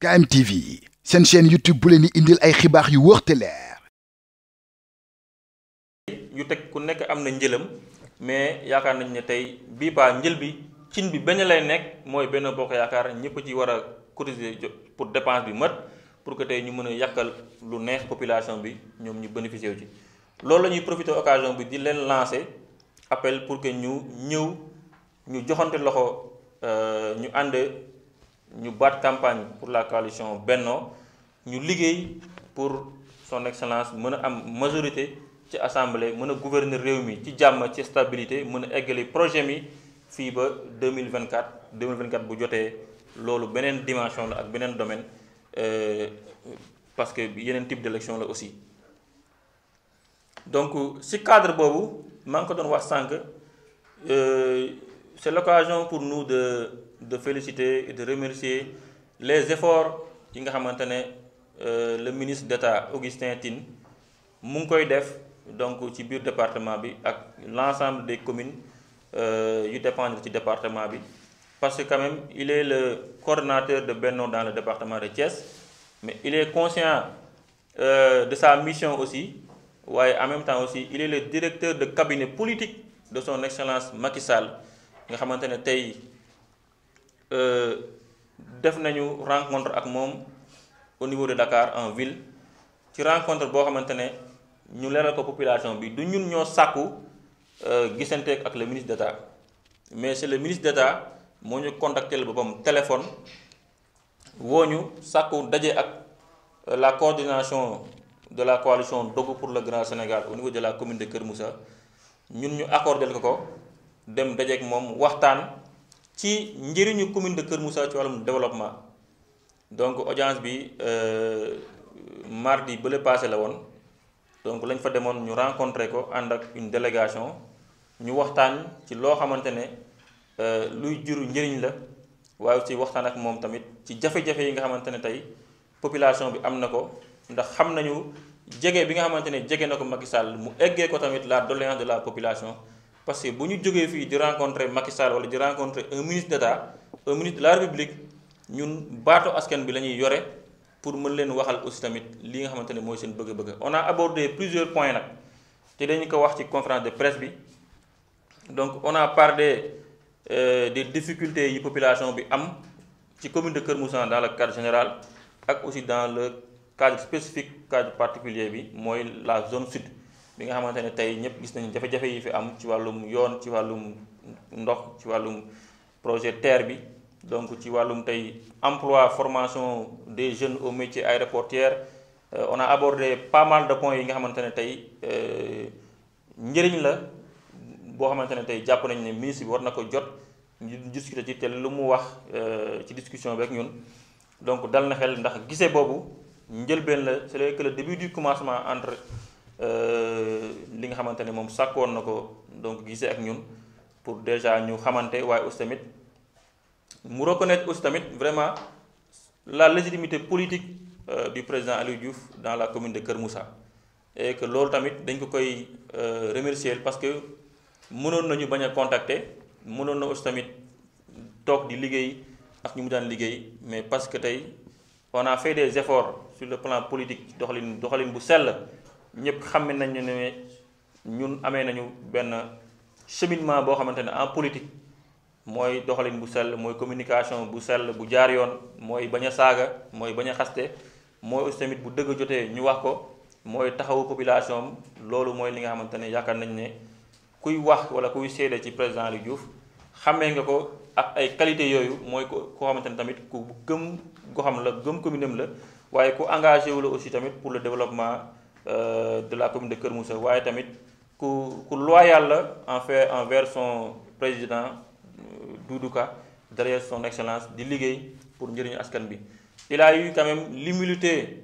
KMTV seen chaîne YouTube bu leen di indil ay xibaar yu wóor te leer. yu teg ku nekk am na njëlam mais yaakaar nañ ne tey bii baa njël bi cin bi benn lay nekk mooy benn bokk yaakaar ñëpp ci war a cotiser pour dépense bi mat pour que tey ñu mën a yàkkal lu neex population bi ñoom ñu bénéficier wu ci. loolu la ñuy profiter occasion bi di leen lancer appel pour que ñu ñëw ñu joxante loxo ñu ànd ñu baat campagne pour la coalition Benno ñu liggéey pour son excellence mën a am majorité ci assemblée mën a gouverner réew mi ci jàmm ci stabilité mën a eggali projet mi fii ba 2024 bu jotee loolu beneen dimension la ak beneen domaine parce que yeneen type d'élection la aussi. donc ci cadre boobu maa ngi ko doon wax sànq c'est l'occasion pour nous de féliciter et de remercier les efforts yi nga xamante ne le ministre d'État Augustin Tine mu ngi koy def donc ci biir département bi ak l'ensemble des communes yu dépendre ci département bi parce que quand même il est le coordonnateur de Benno dans le département de Thiès mais il est conscient de sa mission aussi waaye en même temps aussi il est le directeur de cabinet politique de son excellence Macky Sall nga xamante ne tey def nañu rencontre ak moom au niveau de Dakar en ville ci rencontre boo xamante ne ñu leeral ko population bi du ñun ñoo sàkku gisanteeg ak le ministre d'État mais c'est le ministre d'État moo ñu contacté la boppam téléphone woo ñu sàkku daje ak la coordination de la coalition Dogu pour le Grand Sénégal au niveau de la commune de Kër Moussa ñun ñu accordé ko dem dajeek moom waxtaan ci njëriñu commune de Kër Moussa ci wàllum développement donc audience bi mardi bële passé la woon donc lañ fa demoon ñu rencontré ko ànd ak une délégation ñu waxtaan ci loo xamante ne luy juru njëriñ la waaye aussi waxtaan ak moom tamit ci jafe-jafe yi nga xamante ne tey population bi am na ko ndax xam nañu jege bi nga xamante ne jege na ko Macky Sall mu eggee ko tamit la doléance de la population parce que bu ñu jógee fii di rencontrer Macky Sall wala di rencontrer un ministre d'État un ministre de la République ñun baatu askan bi la ñuy yore pour mën leen waxal aussi tamit li nga xamante ne mooy seen bëgg-bëgg. On a abordé plusieurs points nag te dañu ko wax ci conférence de presse bi donc on a parlé des difficultés yi population bi am ci commune de Kër Moussa dans le cadre général ak aussi dans le cadre spécifique cadre particulier bi mooy la zone sud bi nga xamante ne tey ñëpp gis nañu jafe-jafe yi fi am ci wàllum yoon ci wàllum ndox ci wàllum projet terre bi donc ci wàllum tey emploi formation des jeunes au métier aéroportuaire on a abordé pas mal de points yi nga xamante ne tey njëriñ la boo xamante ne tey jàpp nañ ne ministre bi war na ko jot ñu discuter ci te lu mu wax ci discussion bi ak ñun donc dal na xel ndax gisee boobu njëlbeen la c'est que le début du commencement entre li nga xamante ne moom sàkkoon na ko donc gisee ak ñun pour déjà ñu xamante waaye aussi tamit mu reconnaître aussi tamit vraiment la légitimité politique du président Aliou Diouf dans la commune de Kër Moussa et que loolu tamit dañ ko koy remercier parce que mënoon nañu bañ a contacter mënoon na aussi tamit toog di liggéey ak ñu mu daan liggéey mais parce que tey on a fait des efforts sur le plan politique doxalin bu sell ñëpp xam nañ ne ñun amee nañu benn cheminement boo xamante ne en politique mooy doxalin bu sell mooy communication bu sell bu jaar yoon mooy bañ a saaga mooy bañ a xaste mooy aussi tamit bu dëgg jotee ñu wax ko mooy taxawu population am loolu mooy li nga xamante ne yaakaar nañ ne kuy wax wala kuy seede ci président Aliou Diouf xamee nga ko ak ay qualité yooyu mooy ko koo xamante ne tamit ku gëm goxam la gëm commune am la waaye ku engagé wu la aussi tamit pour le développement de la commune de Kër Moussa waaye tamit ku loyal la envers son président Doudou Ka derrière son excellence di liggéey pour njëriñu askan bi. Il a eu quand même l'humilité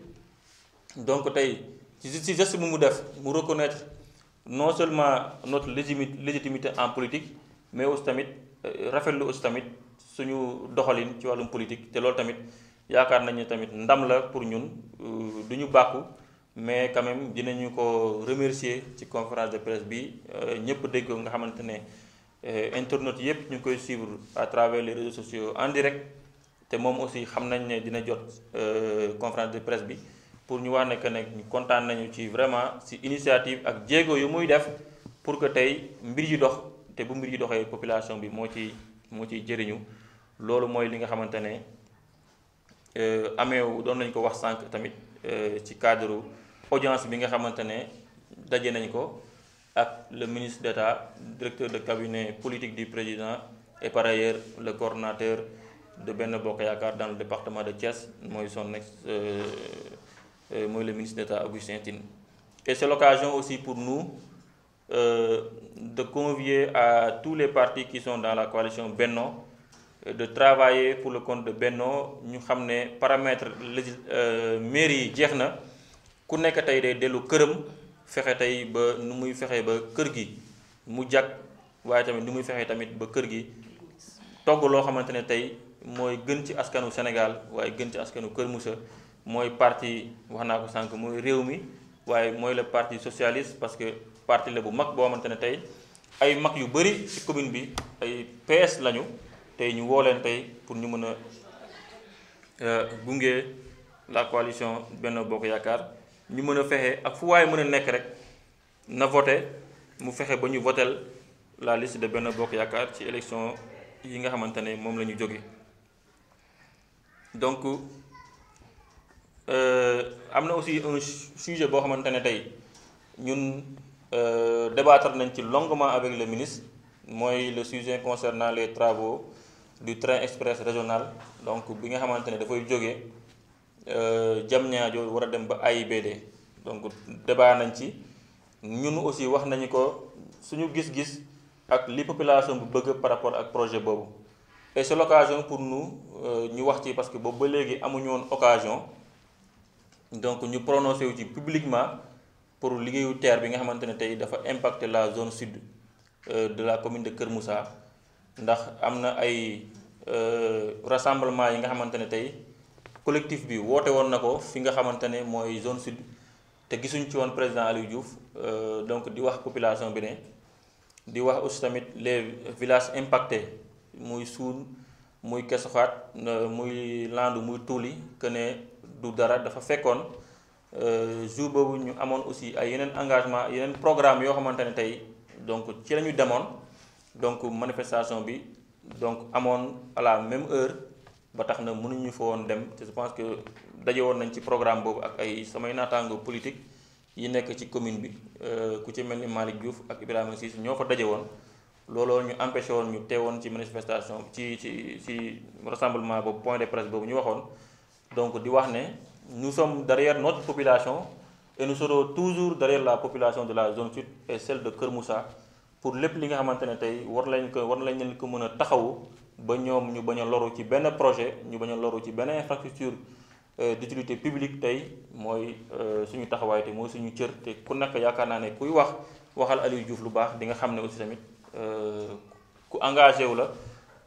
donc tey ci geste bu mu def mu reconnaître non seulement notre légitimité en politique mais aussi tamit rafetlu aussi tamit suñu doxalin ci wàllum politique te loolu tamit yaakaar nañu tamit ndam la pour ñun du ñu bàkku mais quand même dinañu ko remercier ci conférence de presse bi ñëpp dégg nga xamante ne internautes yëpp ñu ngi koy suivre à travers les réseaux sociaux en direct te moom aussi xam nañ ne dina jot conférence de presse bi pour ñu wax ne que ne ñu kontaan nañu ci vraiment ci initiative ak jéego yu muy def pour que tey mbir yi dox te bu mbir yi doxee population bi moo ciy jëriñu. loolu mooy li nga xamante ne ameewu doon nañ ko wax sànq tamit ci cadre audience bi nga xamante ne daje nañ ko ak le ministre d'État, directeur de cabinet politique du président et par ailleurs le coordonnateur de Benno Bokk Yaakaar dans le département de Thiès mooy mooy le ministre d'État Augustin Tine. Et c'est l'occasion aussi pour nous de convier à tous les partis qui sont dans la coalition Benno de travailler pour le compte de Benno. ñu xam ne paramètres mairie yi jeex na ku nekk tey day dellu këram fexe tey ba nu muy fexe ba kër gi mu jag waaye tamit nu muy fexe tamit ba kër gi togg loo xamante ne tey mooy gën ci askanu Sénégal waaye gën ci askanu Kër Moussa. mooy parti wax naa ko sànq mooy réew mi waaye mooy le parti socialiste parce que parti la bu mag boo xamante ne tey ay mag yu bëri ci commune bi ay PS lañu tey ñu woo leen tey pour ñu mën a gunge la coalition Benno Bokk Yaakaar ñu mën a fexe ak fu waaye mën a nekk rek na voté mu fexe ba ñu votel la liste de Benno Bokk Yaakaar ci élection yi nga xamante ne moom la ñu jóge donc am na aussi un sujet boo xamante ne tey ñun débattre nañ ci longuement avec le ministre mooy le sujet concernant les travaux du train express régional donc bi nga xamante ne dafay jóge Diamniadio war a dem ba AIBD donc débat nañ ci ñun aussi wax nañu ko suñu gis-gis ak li population bu bëgg par rapport ak projet boobu et c'est l'occasion pour nous ñu wax ci parce que boobu ba léegi amuñu woon occasion donc ñu prononcé wu ci publiquement pour liggéeyu TER bi nga xamante ne tey dafa impacter la zone sud de la commune de Kër Moussa ndax am na ay rassemblement yi nga xamante ne tey collectif bi woote woon na ko fi nga xamante ne mooy zone sud te gisuñ ci woon président Aliou Diouf donc di wax population bi ne di wax aussi tamit les villages impactés muy Suun muy Kesoxaat muy Landu muy Tuuli que ne du dara dafa fekkoon jour boobu ñu amoon aussi ay yeneen engagement yeneen programme yoo xamante ne tey donc ci la ñu demoon donc manifestation bi donc amoon à la même heure ba tax na mënuñu fa woon dem te je pense que daje woon nañ ci programme boobu ak ay samay naataango politique yi nekk ci commune bi ku ci mel ni Malick Diouf ak Ibrahima Cissé ñoo fa daje woon looloo ñu empêché woon ñu teewoon ci manifestation ci rassemblement boobu point de presse boobu ñu waxoon donc di wax ne nous sommes derrière notre population et nous serons toujours derrière la population de la zone sud et celle de Kër Moussa pour lépp li nga xamante ne tey war lañ leen ko mën a taxawu ba ñoom ñu bañ a loru ci benn projet ñu bañ a loru ci benn infrastructure d'utilité publique tey mooy suñu taxawaay te mooy suñu cër te ku nekk yaakaar naa ne kuy waxal Aliou Diouf lu baax di nga xam ne aussi tamit ku engagé wu la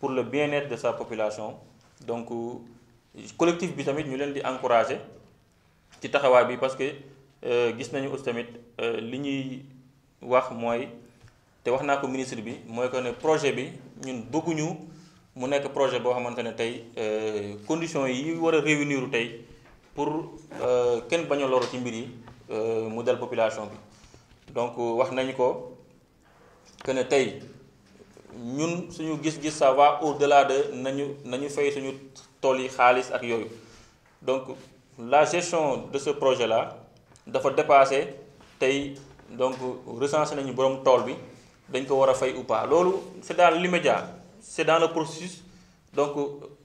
pour le bien-être de sa population donc collectif bi tamit ñu leen di encourager ci taxawaay bi parce que gis nañu aussi tamit li ñuy wax mooy te wax naa ko ministre bi mooy que ne projet bi ñun bëgguñu mu nekk projet boo xamante ne tey conditions yi war a réunir tey pour kenn bañ a loru ci mbir yi mu dal population bi donc wax nañu ko que ne tey ñun suñu gis-gis ça va au-delà de nañu fay suñu tool yi xaalis ak yooyu donc la gestion de ce projet là dafa dépassé tey donc recensé nañu borom tool bi dañ ko war a fay ou pas loolu c'est dans l'immédiat c'est dans le processus donc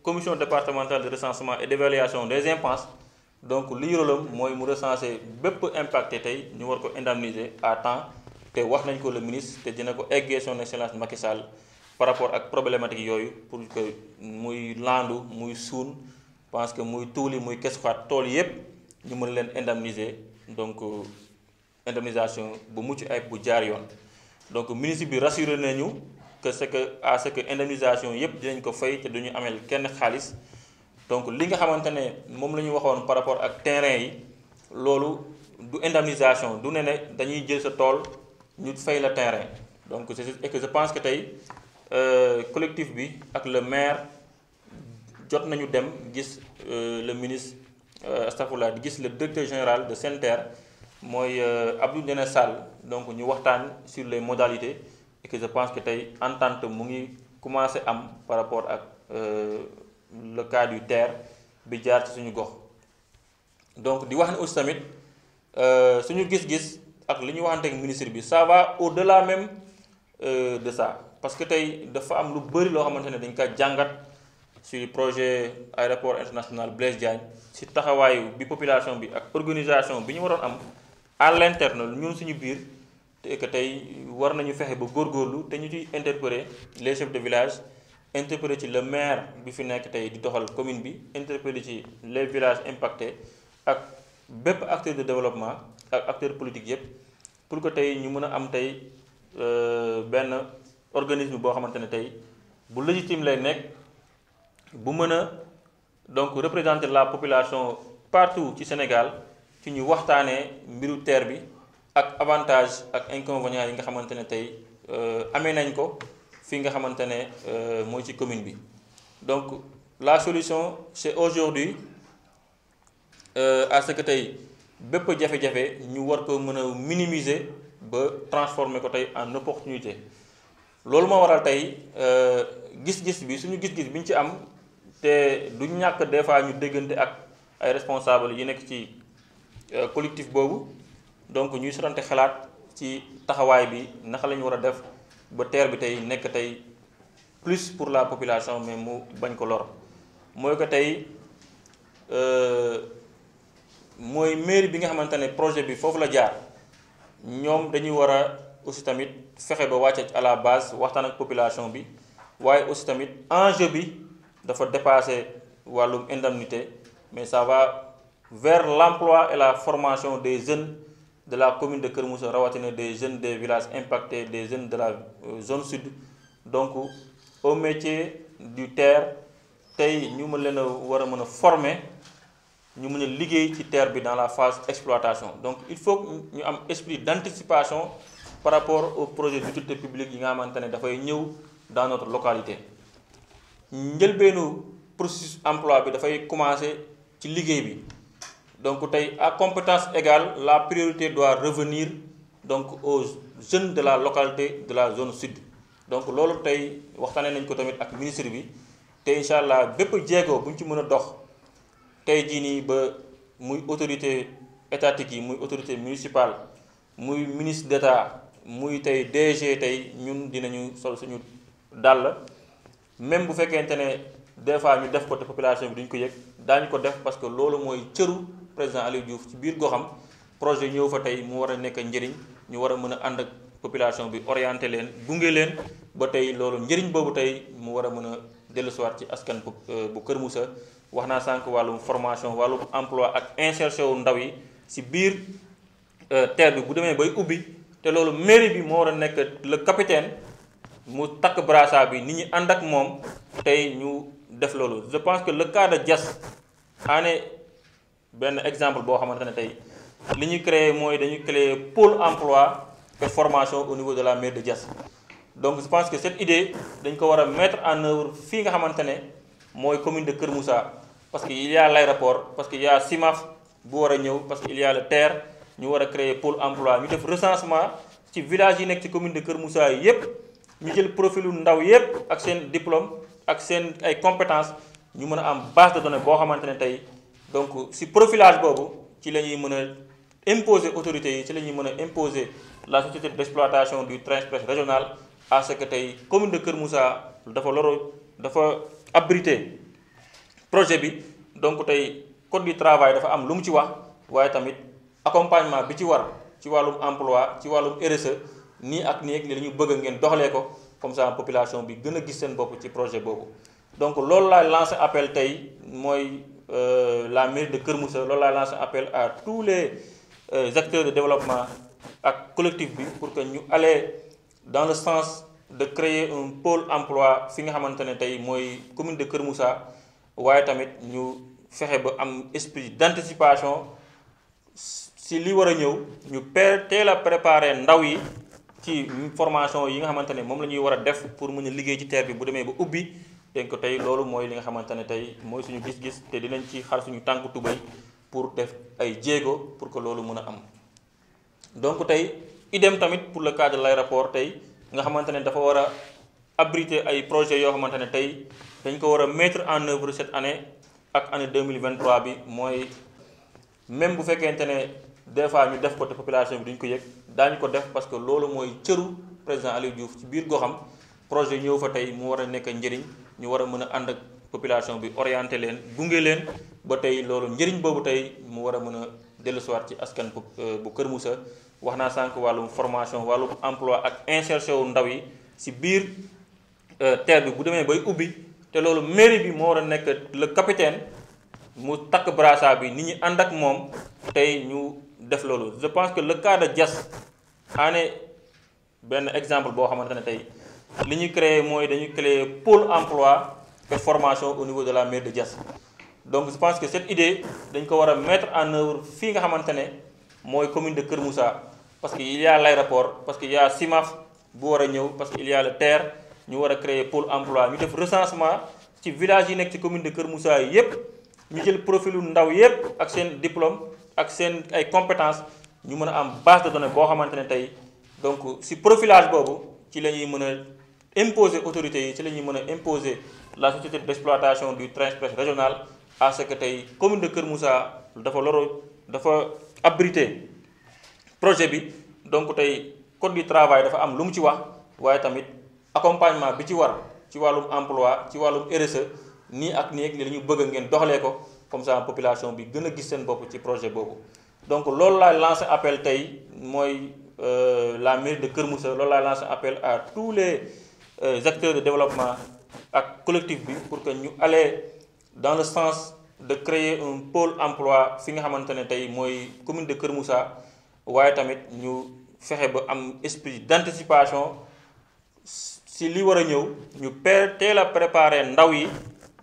commission départementale de recensement et d'évaluation des impenses donc liy rôlam mooy mu recenser bépp impacté tey ñu war ko indemniser à temps te wax nañ ko le ministre te dina ko eggee son excellence Macky Sall par rapport ak problématique yooyu pour que muy Landu muy Suun pense que muy Tuuli muy Kesfaat tool yépp ñu mën leen indemniser donc indemnisation bu mucc ayib bu jaar yoon donc ministre bi rassuré nañu que c'est que à ce que indemnisation yépp dinañ ko fay te duñu ameel kenn xaalis donc li nga xamante ne moom la ñu waxoon par rapport ak terrain yi loolu du indemnisation du ne dañuy jël sa tool ñu fay la terrain donc et que je pense que tey collectif bi ak le maire jot nañu dem gis le ministre astafurlah di gis le directeur général de SENTER mooy Abdou Ndéné Sall donc ñu waxtaan sur les modalités et que je pense que tey entente mu ngi commencé am par rapport ak le cas du TER bi jaar ci suñu gox. donc di wax ne aussi tamit suñu gis-gis ak li ñu waxante ak ministre bi ça va au-delà même de ça parce que tey dafa am lu bëri loo xamante ne dañ ko jàngat sur projet aéroport international Blaise Diagne ci taxawaayu bi population bi ak organisation bi ñu waroon am à l'interne ñun suñu biir te que tey war nañu fexe ba góorgóorlu te ñu ciy interpeller les chefs de village interpeller ci le maire bi fi nekk tey di doxal commune bi interpeller ci les villages impactés ak bépp acteur de développement ak acteur politique yépp pour que tey ñu mën a am tey benn organisme boo xamante ne tey bu légitime lay nekk bu mën a donc représenter la population partout ci Sénégal ci ñu waxtaanee mbiru TER bi ak avantage ak inconvénients yi nga xamante ne tey amee nañ ko fi nga xamante ne mooy ci commune bi. donc la solution c'est aujourd'hui à ce que tey bépp jafe-jafe ñu war ko mën a minimiser ba transformer ko tey en opportunité loolu moo waral tey gis-gis bi suñu gis-gis bi ñu ci am te du ñàkk des fois ñu déggante ak ay responsables yi nekk ci collectif boobu donc ñuy sorante xalaat ci taxawaay bi naka la ñu war a def ba TER bi tey nekk tey plus pour la population mais mu bañ ko lor mooy que tey mooy mairie bi nga xamante ne projet bi foofu la jaar ñoom dañuy war a aussi tamit fexe ba wàcce à la base waxtaan ak population bi waaye aussi tamit enjeu bi dafa dépasser wàllum indemnité mais ça va vers l'emploi et la formation des jeunes de la commune de Kër Moussa rawatina des jeunes des villages impactés des jeunes de la zone sud donc au métier du TER tey ñu mën leen a war a mën a former ñu mën a liggéey ci TER bi dans la phase exploitation donc il faut ñu am esprit d'anticipation par rapport au projet d'utilité publique yi nga xamante ne dafay ñëw dans notre localité njëlbeenu processus emploi bi dafay commencer ci liggéey bi donc tey à compétence égale la priorité doit revenir donc aux jeunes de la localité de la zone sud donc loolu tey waxtaanee nañ ko tamit ak ministre bi te incha allah bépp jéego bu ñu ci mën a dox tey jii nii ba muy autorité étatique yi muy autorité municipale muy ministre d'État muy tey DG tey ñun dinañu sol suñu dàll même bu fekkente ne des fois ñu def ko te population bi duñ ko yëg daañu ko def parce que loolu mooy cëru président Aliou Diouf ci biir goxam projet ñëw fa tey mu war a nekk njëriñ ñu war a mën a ànd ak population bi orienté leen gunge leen ba tey loolu njëriñ boobu tey mu war a mën a dellusiwaat ci askan bu Kër Moussa wax naa sànq wàllum formation wàllum emploi ak insertion wu ndaw yi ci biir TER bi bu demee bay ubbi te loolu mairie bi moo war a nekk le capitaine mu takk brassard bi nit ñi ànd ak moom tey ñu def loolu je pense que le cas de Diass en est benn exemple boo xamante ne tey li ñu créé mooy dañu créer pôle emploi et formation au niveau de la mairie de Diass donc je pense que cette idée dañ ko war a mettre en œuvre fii nga xamante ne mooy commune de Kër Moussa parce que il y a l'aéroport parce que il y a SIMAF bu war a ñëw parce que il y a le TER ñu war a créer pôle emploi ñu def recensement ci village yi nekk ci commune de Kër Moussa yépp ñu jël profilu ndaw yépp ak seen diplôme ak seen ay compétences ñu mën a am base de données boo xamante ne tey donc si profilage boobu ci la ñuy mën a imposer autorités yi ci la ñuy mën a imposer la société d'exploitation du train express régional à ce que tey commune de Kër Moussa dafa abriter projet bi donc tey code du travail dafa am lu mu ci wax waaye tamit accompagnement bi ci war ci wàllum emploi ci wàllum RSE nii ak nii ak ni la ñu bëgg ngeen doxalee ko comme ça population bi gën a gis seen bopp ci projet boobu donc loolu laay lancé appel tey mooy la mairie de Kër Moussa loolu laay lancé appel à tous les acteurs de développement ak collectif bi pour que ñu aller dans le sens de créer un pôle emploi fi nga xamante ne tey mooy commune de Kër Moussa waaye tamit ñu fexe ba am esprit d'anticipation si li war a ñëw ñu teel a préparer ndaw yi ci formation yi nga xamante ne moom la ñuy war a def pour mën a liggéey ci TER bi bu demee ba ubbi donc tey loolu mooy li nga xamante ne tey mooy suñu gis-gis te dinañ ci xar suñu tànk tubéy pour def ay jéego pour que loolu mën a am. donc tey idem tamit pour le cas de l'aéroport tey nga xamante ne dafa war a abriter ay projets yoo xamante ne tey dañ ko war a mettre en œuvre cette année ak année 2023 bi mooy même bu fekkente ne des fois ñu def ko te population bi duñ ko yëg daañu ko def parce que loolu mooy cëru président Aliou Diouf ci biir goxam projet ñëw fa tey mu war a nekk njëriñ ñu war a mën a ànd ak population bi orienté leen gunge leen ba tey loolu njëriñ boobu tey mu war a mën a dellusiwaat ci askan bu Kër Moussa. wax naa sànq wàllum formation wàllum emploi ak insertion wu ndaw yi ci biir terre bi bu demee bay ubbi te loolu mairie bi moo war a nekk le capitaine mu takk brassard bi nit ñi ànd ak moom tey ñu def loolu. je pense que le cas de Diass ane benn exemple boo xamante ne tey li ñu créé mooy dañu créer pôle emploi et formation au niveau de la mairie de Diass. donc je pense que cette idée dañ ko war a mettre en œuvre fii nga xamante ne mooy commune de Kër Moussa parce que il y a l'aéroport parce que il y a CIMAF bu war a ñëw parce que il y a le TER ñu war a créer pôle emploi ñu def recensement ci village yi nekk ci commune de Kër Moussa yi yépp ñu jël profilu ndaw yépp ak seen diplôme ak seen ay compétences ñu mën a am base de données boo xamante ne tey donc si profilage boobu ci la ñuy mën a imposer autorités yi ci la ñuy mën a imposer la société d'exploitation du train express régional à ce que tey commune de Kër Moussa dafa abrité projet bi donc tey code du travail dafa am lu mu ci wax waaye tamit accompagnement bi ci war ci wàllum emploi ci wàllum RSE nii ak nii ak li la ñu bëgg ngeen doxalee ko comme ça population bi gën a gis seen bopp ci projet boobu. donc loolu laay lancé appel tey mooy la mairie de Kër Moussa loolu laay lancé appel à tous les acteurs de développement ak collectif bi pour que ñu aller dans le sens de créer un pôle emploi fi nga xamante ne tey mooy commune de Kër Moussa waaye tamit ñu fexe ba am esprit d'anticipation si li war a ñëw ñu teel a préparer ndaw yi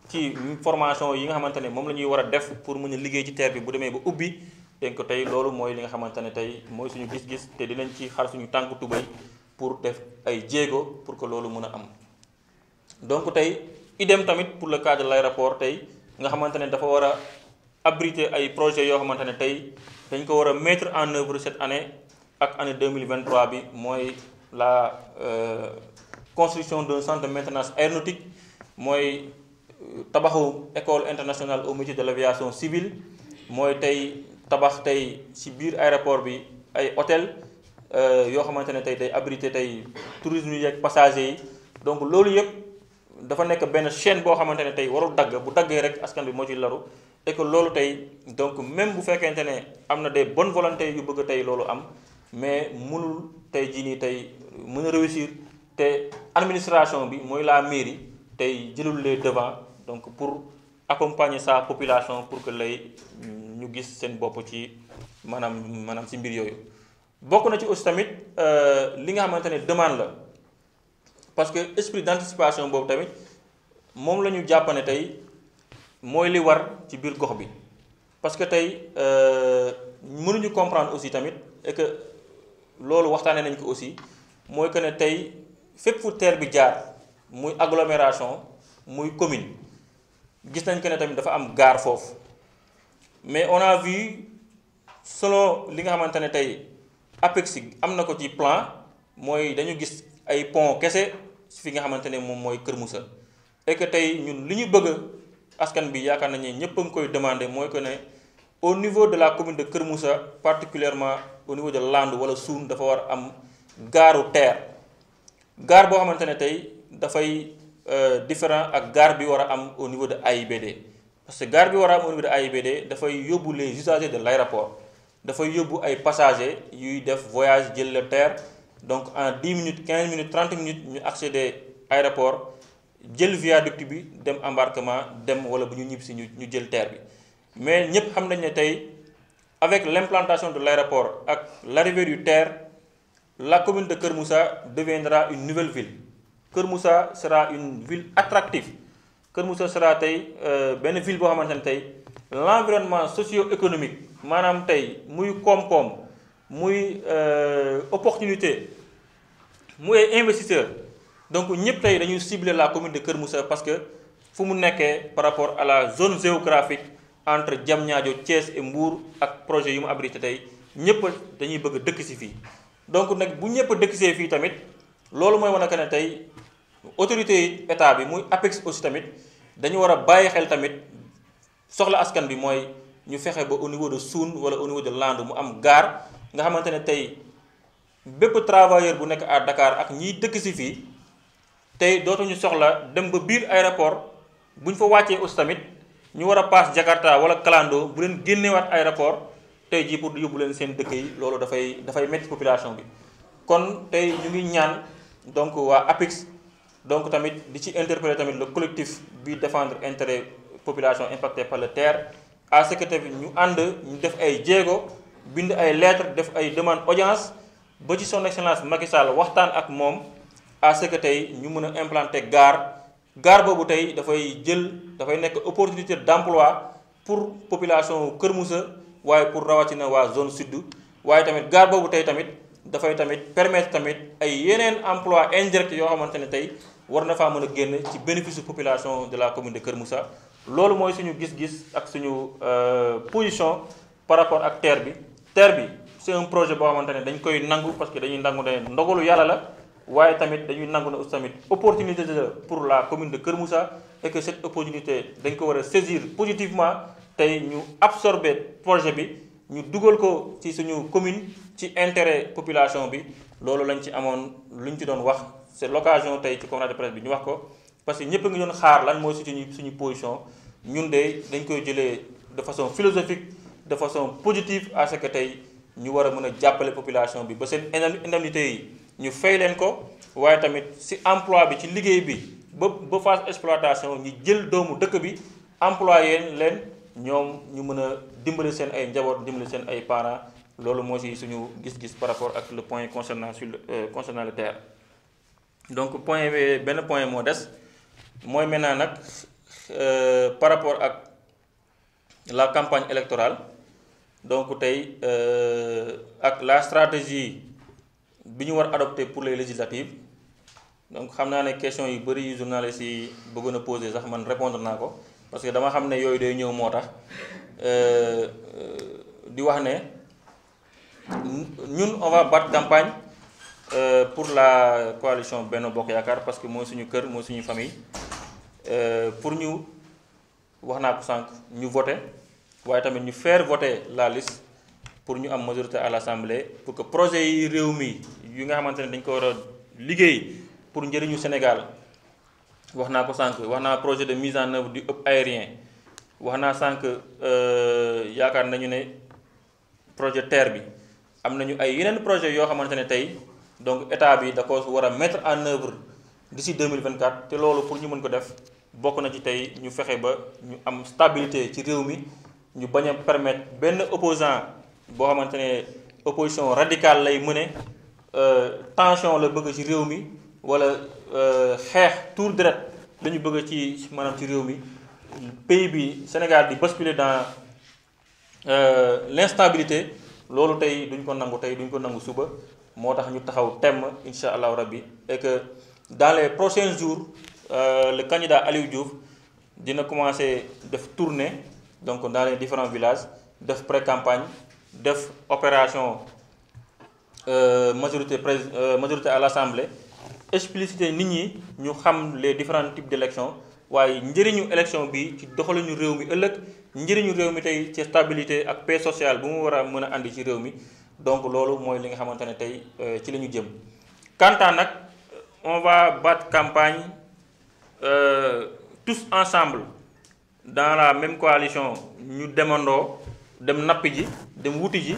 ci formation yi nga xamante ne moom la ñuy war a def pour mën a liggéey ci terre bi bu demee ba ubbi donc tey loolu mooy li nga xamante ne tey mooy suñu gis-gis te dinañ ci xar suñu tànk tubéy pour def ay jéego pour que loolu mën a am. donc tey idem tamit pour le cas de l'aéroport tey nga xamante ne dafa war a abriter ay projets yoo xamante ne tey dañ ko war a mettre en œuvre cette année ak année 2023 bi mooy la construction d'un centre de maintenance aéronautique mooy tabaxu école internationale au métier de l'aviation civile mooy tey tabax tey ci biir aéroport bi ay hôtel yoo xamante ne tey day abriter tey tourisme yi ak passagers yi donc loolu yëpp dafa nekk benn chaîne boo xamante ne tey warul dagg bu daggee rek askan bi moo ci laru et que loolu tey donc même bu fekkente ne am na des bonnes volontés yu bëgg tey loolu am mais mënul tey jii nii tey mën a réussir te administration bi mooy la mairie tey jëlul les devants donc pour accompagner sa population pour que lay ñu gis seen bopp ci maanaam ci mbir yooyu. bokk na ci aussi tamit li nga xamante ne demande la parce que esprit d'anticipation boobu tamit moom la ñu jàpp ne tey mooy li war ci biir gox bi parce que tey mënuñu comprendre aussi tamit et que loolu waxtaanee nañ ko aussi mooy que ne tey fépp fu terre bi jaar muy agglomération muy commune gis nañ que ne tamit dafa am gare foofu mais on a vu selon li nga xamante ne tey APEX am na ko ci plan mooy dañu gis ay pont kese fi nga xamante ne moom mooy Kër Moussa et que tey ñun li ñu bëgg askan bi yaakaar nañu ñëpp a ngi koy demander mooy que ne au niveau de la commune de Kër Moussa particulièrement au niveau de Landu wala Soun dafa war am gaaru terre gare boo xamante ne tey dafay différent ak gare bi war a am au niveau de AIBD parce que gare bi war a am au niveau de AIBD dafay yóbbu les usagers de l'aéroport dafay yóbbu ay passagers yuy def voyage jël le terre donc en 10 minutes 15 minutes 30 minutes ñu accéder aéroport jël viaduc bi dem embarquement dem wala bu ñu ñibb si ñu jël terre bi mais ñëpp xam nañ ne tey avec l'implantation de l'aéroport ak l'arrivée du terre la commune de Kër Moussa deviendra une nouvelle ville Kër Moussa sera une ville attractive Kër Moussa sera tey benn ville boo xamante ne tey l'environnement socio-économique maanaam tey muy koom-koom muy opportunité muy ay investisseurs donc ñëpp tey dañuy cibler la commune de Kër Moussa parce que fu mu nekkee par rapport à la zone géographique entre Diamniadio Thiès et Mbour ak projet yu mu abrité tey ñëpp dañuy bëgg dëkk si fii. donc nag bu ñëpp dëkk see fii tamit loolu mooy wane que ne tey autorité yi état bi muy APEX aussi tamit dañu war a bàyyi xel tamit soxla askan bi mooy ñu fexe ba au niveau de Soun wala au niveau de Landu mu am gare nga xamante ne tey bépp travailleur bu nekk à Dakar ak ñiy dëkk si fii tey dootuñu soxla dem ba biir aéroport bu ñu fa wàccee aussi tamit ñu war a paas Jakarta wala Kalando bu leen génneewaat aéroport tey jii pour yóbbu leen seen dëkk yi loolu dafay métti population bi. kon tey ñu ngi ñaan donc waa APEX donc tamit di ci interpeller tamit le collectif bi défendre intérêt population impactée par le terre à ce que tamit ñu ànd ñu def ay jéego bind ay lettres def ay demande audience ba ci son excellence Macky Sall waxtaan ak moom à ce que tey ñu mën a implanter gare boobu tey dafay nekk opportunité d'emploi pour population Kër Moussa waaye pour rawatina waa zone sud waaye tamit gare boobu tey tamit dafay tamit permettre tamit ay yeneen emploi indirect yoo xamante ne tey war na faa mën a génn ci bénéfice population de la commune de Kër Moussa. loolu mooy suñu gis-gis ak suñu position par rapport ak terre bi c'est un projet boo xamante ne dañ koy nangu parce que dañuy nangu ne ndogalu yàlla la waaye tamit dañuy nangu ne aussi tamit opportunité pour la commune de Kër Moussa et que cette opportunité dañ ko war a saisir positivement tey ñu absorber projet bi ñu dugal ko ci suñu commune ci intérêt population bi loolu lañ ci amoon lu ñu ci doon wax c'est l'occasion tey ci conférence de presse bi ñu wax ko parce que ñëpp a ngi doon xaar lan mooy suñu position ñun de dañ koy jëlee de façon philosophique de façon positive à ce que tey ñu war a mën a jàppale population bi ba seen indemnité yi ñu fay leen ko waaye tamit ci emploi bi ci liggéey bi ba phase exploitation ñi jël doomu dëkk bi employé leen ñoom ñu mën a dimbali seen ay njaboot dimbali seen ay parents loolu moo ci suñu gis-gis par rapport ak le point concernant le terre. donc benn point moo des mooy maintenant nag par rapport ak la campagne électorale donc tey ak la stratégie bi ñu war adopter pour les législatives donc xam naa ne question yu bëri yu journalistes yi bëggoon a poser sax man répondre naa ko parce que dama xam ne yooyu day ñëw moo tax di wax ne ñun on va battre campagne pour la coalition Benno Bokk Yaakaar parce que mooy suñu kër mooy suñu famille pour ñu wax naa ko sànq ñu voter waaye tamit ñu faire voter la liste pour ñu am majorité à l'Assemblée pour que projet yi réew mi yu nga xamante ne dañ ko war a liggéey pour njëriñu Sénégal wax naa ko sànq wax naa projet de mise en œuvre du hub aérien wax naa sànq yaakaar nañu ne projet terre bi am nañu ay yeneen projet yoo xamante ne tey donc état bi da ko war a mettre en œuvre d'ici 2024 te loolu pour ñu mën ko def bokk na ci tey ñu fexe ba ñu am stabilité ci réew mi ñu bañ a permettre benn opposant boo xamante ne opposition radicale lay mëne tension la bëgg ci réew mi wala xeex tour deret la ñu bëgg ci maanaam ci réew mi pays bi Sénégal di basculer dans l'instabilité loolu tey duñ ko nangu suba moo tax ñu taxaw temm insha allahu rabbi et que dans les prochains jours le candidat Aliou Diouf dina commencer def tournée donc dans les différents villages def pré-campagne def opération majorité à l'Assemblée expliciter nit ñi ñu xam les différents types d'élections waaye njëriñu élection bi ci doxalinu réew mi ëllëg njëriñu réew mi tey ci stabilité ak paix sociale bu mu war a mën a andi ci réew mi donc loolu mooy li nga xamante ne tey ci la ñu jëm. quant à nag on va battre campagne tous ensemble dans la même coalition ñu demandoo dem nappi ji dem wuti ji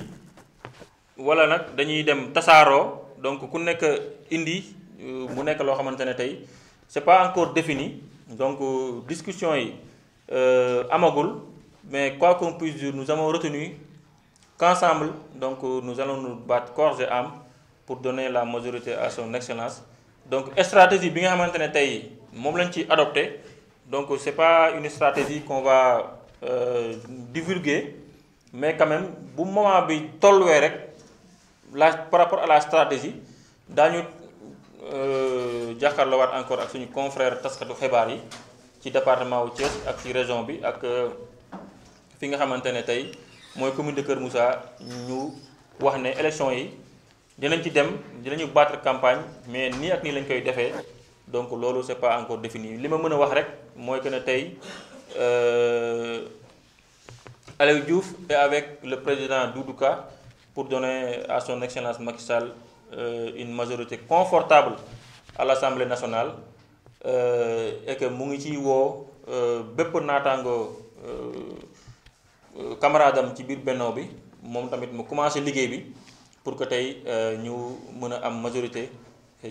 wala nag dañuy dem tasaaroo donc ku nekk indi mu nekk loo xamante ne tey c'est pas encore défini donc discussion yi amagul mais quoi qu'on puisse dire nous avons retenu qu'ensemble donc nous allons nous battre corps et âme pour donner la majorité à son excellence donc stratégie bi nga xamante ne tey moom lañ ci adopté donc c'est pas une stratégie qu'on va divulguer mais quand même bu moment bi tolluwee rek par rapport à la stratégie daañu jàkkaarloowaat encore ak suñu confrère taskatu xibaar yi ci département wu Thiès ak ci région bi ak fi nga xamante ne tey mooy commune de Kër Moussa ñu wax ne élection yi dinañ ci dem dinañu battre campagne mais nii ak nii lañ koy defee donc loolu c'est pas encore défini li ma mën a wax rek mooy que ne tey Aliou Diouf est avec le président Doudou Ka pour donner à son excellence Macky Sall une majorité confortable à l'Assemblée nationale et que mu ngi ciy woo bépp naataango camarade am ci biir Benno bi moom tamit mu commencé liggéey bi pour que tey ñu mën a am majorité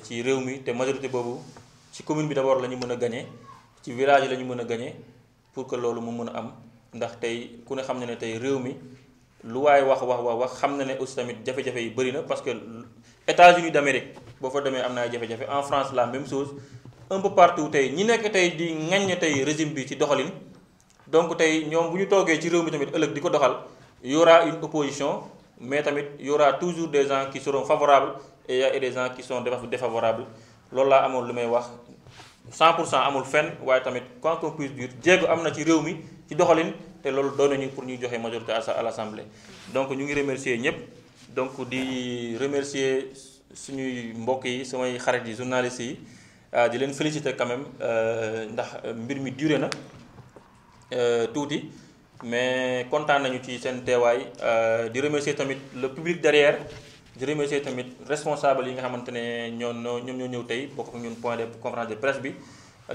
ci réew mi te majorité boobu ci commune bi d'abord la ñu mën a gagné ci village yi la ñu mën a gagné pour que loolu mu mën a am ndax tey ku ne xam ne ne tey réew mi lu waaye wax xam na ne aussi tamit jafe-jafe yi bëri na parce que États-Unis d'Amérique boo fa demee am na ay jafe-jafe en France la même chose un peu partout tey ñi nekk tey di ŋaññe tey régime bi ci doxalin donc tey ñoom bu ñu toogee ci réew mi tamit ëllëg di ko doxal y aura une opposition mais tamit y aura toujours des gens qui seront favorables et des gens qui sont défavorables loolu laa amoon lu may wax 100% amul fenn waaye tamit quoi qu'on puisse dire jéego am na ci réew mi ci doxalin te loolu doon nañu pour ñuy joxe majorité à l'Assemblée donc ñu ngi remercier ñëpp donc di remercier suñuy mbokk yi samay xarit yi journalistes yi di leen féliciter quand même ndax mbir mi duré na tuuti mais kontaan nañu ci seen teewaay di remercier tamit le public derrière di remercier tamit responsable yi nga xamante ne ñoom ñoo ñëw tey bokk ak ñun point de conférence de presse bi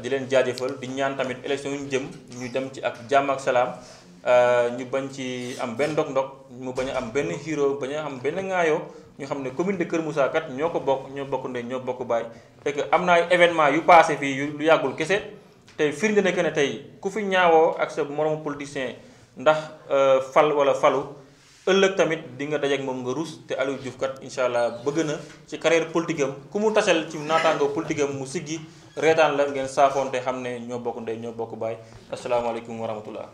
di leen jaajëfal di ñaan tamit élection yu ñu jëm ñu dem ci ak jàmm ak salaam ñu bañ ci am benn ndog-ndog mu bañ a am benn xiiroo bañ a am benn ŋaayoo ñu xam ne commune de Kër Moussa kat ñoo ko bokk ndey ñoo bokk baay et que am na ay événement yu passé fii yu lu yàggul kese tey firnde na que ne tey ku fi ñaawoo ak sa moromu politicien ndax fal wala falu ëllëg tamit di nga dajeek moom nga rus te Aliou Diouf kat incha allah bëgg na ci carrière politique am ku mu tasal ci naataangoo politique am mu siggi reetaan la ngeen saafoonte xam ne ñoo bokk ndey ñoo bokk baay asalaamaaleykum wa rahmatullah.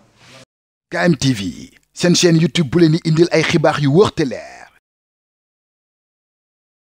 KMTV seen chaîne YouTube bu leen di indil ay xibaar yu wóor te leer